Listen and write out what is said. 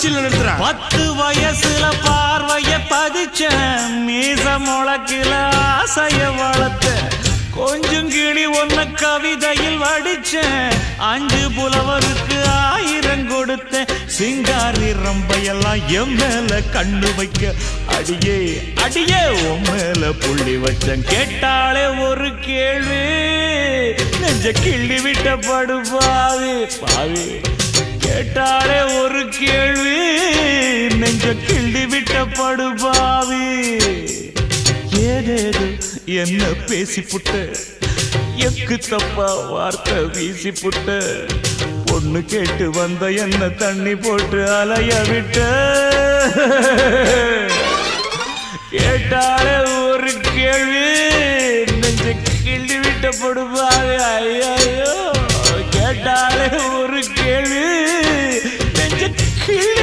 பரிசீலனை நடத்துற. 10 வயசுல பார்வைய பதிச்ச மீச முளக்கில ஆசைய வளர்த்த கொஞ்சம் கிளி ஒன்ன கவிதையில் வடிச்ச 5 புலவருக்கு 1000 கொடுத்த சிங்காரி ரம்பையெல்லாம் என் மேல கண்ணு வைக்க அடியே அடியே உன் மேல புள்ளி வச்சேன். கேட்டாலே ஒரு கேள்வி நெஞ்ச கிள்ளி விட்ட படுபாவி பாவி. கேட்டாலே ஒரு கேள்வி நெஞ்ச கிள்ளி விட்ட படுபாவி. ஏதேது என்ன பேசி புட்ட எக்கு தப்பா வார்த்தை வீசி புட்ட பொண்ணு கேட்டு வந்த என்ன தண்ணி போட்டு அலைய விட்ட. கேட்டாலே ஒரு கேள்வி நெஞ்ச கிள்ளி விட்ட படுபாவி. ஐயோ கேட்டாலே ஒரு கேள்வி நெஞ்ச கிள்ளி